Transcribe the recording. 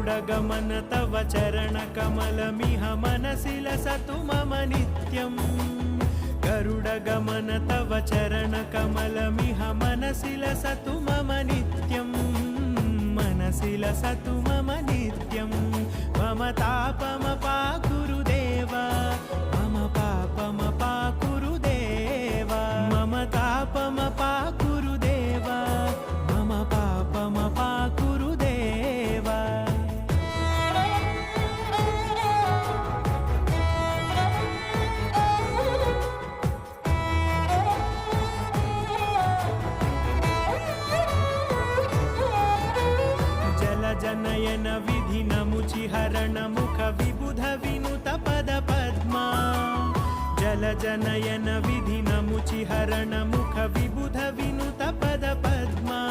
गरुडगमन तव चरणकमलमिह मनसि लसतु मम नित्यम् गरुडगमन तव चरणकमलमिह मनसि लसतु मम नित्यम् मनसि लसतु मम नित्यम् मम तापमपाकुरु देव मम पापमपाकुरु देव मम तापमपाकुरु देव मम पापमपाकुरु देव जनयन विधिनमुचिहरण मुख विबुध विनुत पद पद्मा जल जनयन विधिनमुचिहरण मुख विबुध विनुत पद पद्मा